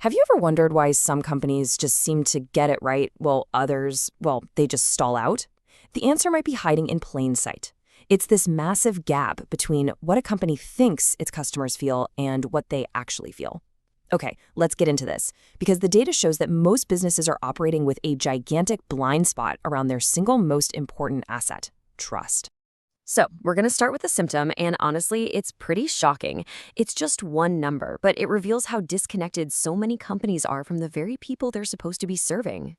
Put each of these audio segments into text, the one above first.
Have you ever wondered why some companies just seem to get it right while others, well, they just stall out? The answer might be hiding in plain sight. It's this massive gap between what a company thinks its customers feel and what they actually feel. Okay, let's get into this, because the data shows that most businesses are operating with a gigantic blind spot around their single most important asset, trust. So, we're going to start with the symptom, and honestly, it's pretty shocking. It's just one number, but it reveals how disconnected so many companies are from the very people they're supposed to be serving.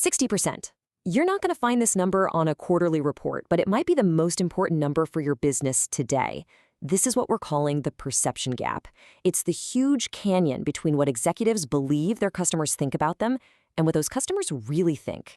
60%. You're not going to find this number on a quarterly report, but it might be the most important number for your business today. This is what we're calling the perception gap. It's the huge canyon between what executives believe their customers think about them and what those customers really think.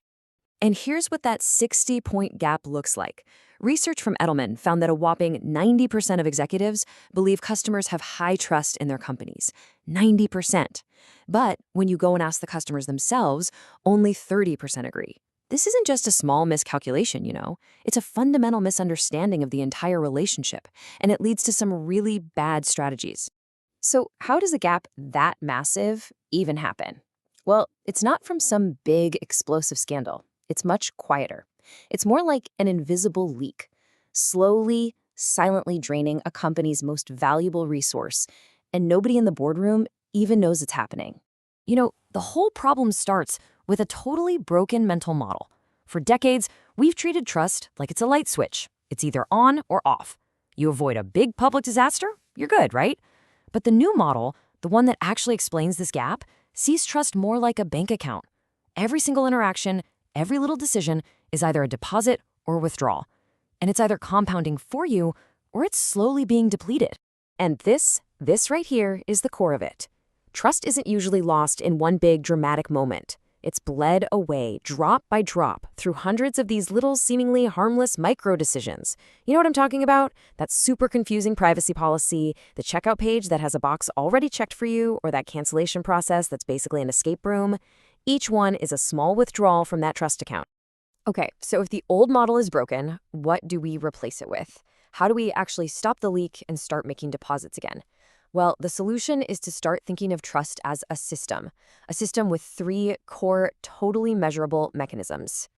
And here's what that 60-point gap looks like. Research from Edelman found that a whopping 90% of executives believe customers have high trust in their companies. 90%. But when you go and ask the customers themselves, only 30% agree. This isn't just a small miscalculation, you know. It's a fundamental misunderstanding of the entire relationship, and it leads to some really bad strategies. So how does a gap that massive even happen? Well, it's not from some big explosive scandal. It's much quieter. It's more like an invisible leak, slowly, silently draining a company's most valuable resource, and nobody in the boardroom even knows it's happening. You know, the whole problem starts with a totally broken mental model. For decades, we've treated trust like it's a light switch. It's either on or off. You avoid a big public disaster, you're good, right? But the new model, the one that actually explains this gap, sees trust more like a bank account. Every single interaction, every little decision is either a deposit or withdrawal. And it's either compounding for you or it's slowly being depleted. And this right here is the core of it. Trust isn't usually lost in one big dramatic moment. It's bled away, drop by drop, through hundreds of these little seemingly harmless micro decisions. You know what I'm talking about? That super confusing privacy policy, the checkout page that has a box already checked for you, or that cancellation process that's basically an escape room. Each one is a small withdrawal from that trust account. Okay, so if the old model is broken, what do we replace it with? How do we actually stop the leak and start making deposits again? Well, the solution is to start thinking of trust as a system with 3 core, totally measurable mechanisms.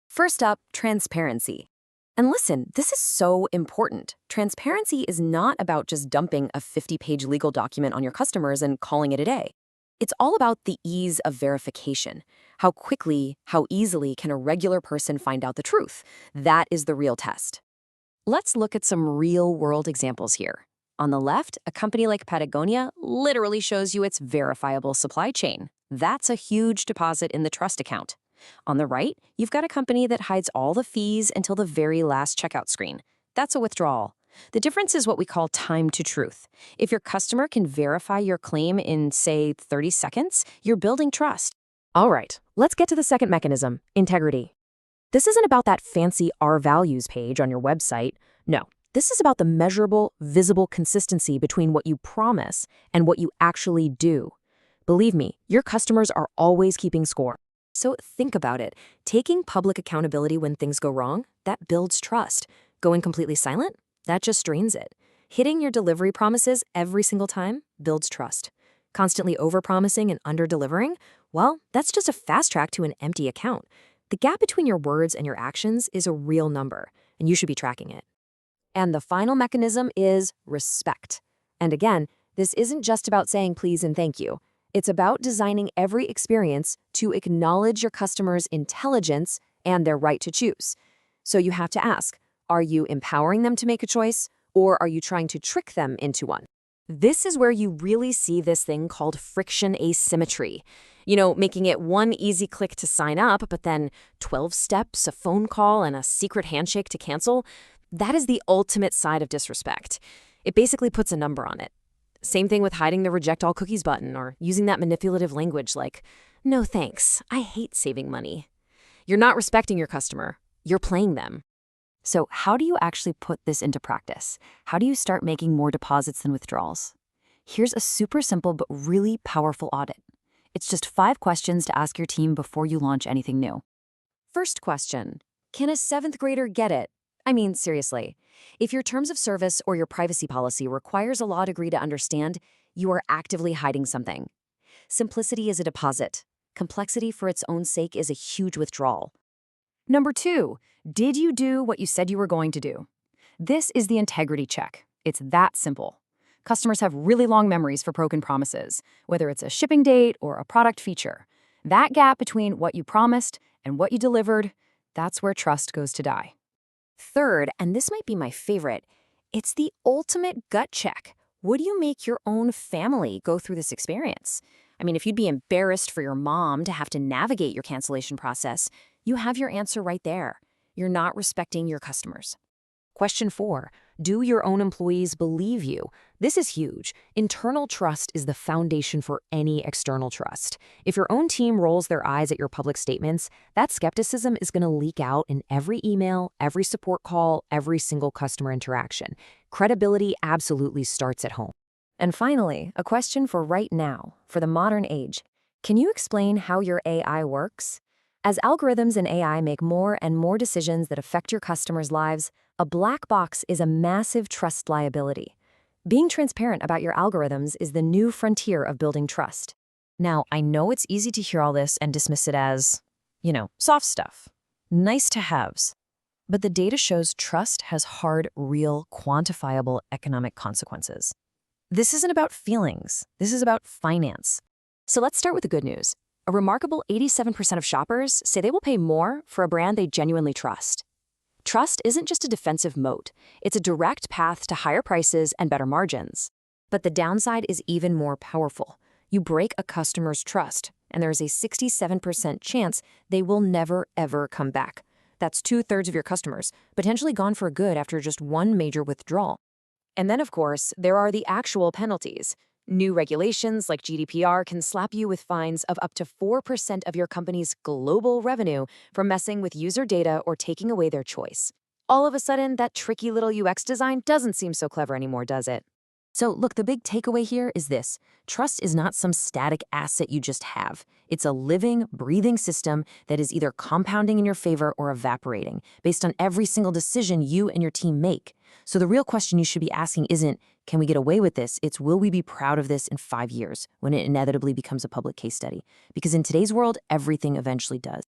First up, transparency. And listen, this is so important. Transparency is not about just dumping a 50-page legal document on your customers and calling it a day. It's all about the ease of verification. How quickly, how easily can a regular person find out the truth? That is the real test. Let's look at some real-world examples here. On the left, a company like Patagonia literally shows you its verifiable supply chain. That's a huge deposit in the trust account. On the right, you've got a company that hides all the fees until the very last checkout screen. That's a withdrawal. The difference is what we call time to truth. If your customer can verify your claim in, say, 30 seconds, you're building trust. All right, let's get to the second mechanism, integrity. This isn't about that fancy Our Values page on your website. No. This is about the measurable, visible consistency between what you promise and what you actually do. Believe me, your customers are always keeping score. So think about it. Taking public accountability when things go wrong, that builds trust. Going completely silent? That just strains it. Hitting your delivery promises every single time builds trust. Constantly overpromising and under-delivering? Well, that's just a fast track to an empty account. The gap between your words and your actions is a real number, and you should be tracking it. And the final mechanism is respect. And again, this isn't just about saying please and thank you. It's about designing every experience to acknowledge your customer's intelligence and their right to choose. So you have to ask, are you empowering them to make a choice, or are you trying to trick them into one? This is where you really see this thing called friction asymmetry. You know, making it one easy click to sign up, but then 12 steps, a phone call, and a secret handshake to cancel. That is the ultimate side of disrespect. It basically puts a number on it. Same thing with hiding the reject all cookies button or using that manipulative language like, no thanks, I hate saving money. You're not respecting your customer. You're playing them. So how do you actually put this into practice? How do you start making more deposits than withdrawals? Here's a super simple but really powerful audit. It's just 5 questions to ask your team before you launch anything new. First question, can a 7th grader get it? I mean, seriously, if your terms of service or your privacy policy requires a law degree to understand, you are actively hiding something. Simplicity is a deposit. Complexity for its own sake is a huge withdrawal. Number 2, did you do what you said you were going to do? This is the integrity check. It's that simple. Customers have really long memories for broken promises, whether it's a shipping date or a product feature. That gap between what you promised and what you delivered, that's where trust goes to die. Third, and this might be my favorite, it's the ultimate gut check. Would you make your own family go through this experience? I mean, if you'd be embarrassed for your mom to have to navigate your cancellation process, you have your answer right there. You're not respecting your customers. Question 4, do your own employees believe you? This is huge. Internal trust is the foundation for any external trust. If your own team rolls their eyes at your public statements, that skepticism is going to leak out in every email, every support call, every single customer interaction. Credibility absolutely starts at home. And finally, a question for right now, for the modern age. Can you explain how your AI works? As algorithms and AI make more and more decisions that affect your customers' lives, a black box is a massive trust liability. Being transparent about your algorithms is the new frontier of building trust. Now, I know it's easy to hear all this and dismiss it as, soft stuff, nice to haves. But the data shows trust has hard, real, quantifiable economic consequences. This isn't about feelings. This is about finance. So let's start with the good news. A remarkable 87% of shoppers say they will pay more for a brand they genuinely trust. Trust isn't just a defensive moat. It's a direct path to higher prices and better margins. But the downside is even more powerful. You break a customer's trust, and there is a 67% chance they will never, ever come back. That's 2/3 of your customers, potentially gone for good after just one major withdrawal. And then, of course, there are the actual penalties. New regulations like GDPR can slap you with fines of up to 4% of your company's global revenue for messing with user data or taking away their choice. All of a sudden, that tricky little UX design doesn't seem so clever anymore, does it? So look, the big takeaway here is this. Trust is not some static asset you just have. It's a living, breathing system that is either compounding in your favor or evaporating based on every single decision you and your team make. So the real question you should be asking isn't, can we get away with this? It's, will we be proud of this in 5 years when it inevitably becomes a public case study? Because in today's world, everything eventually does.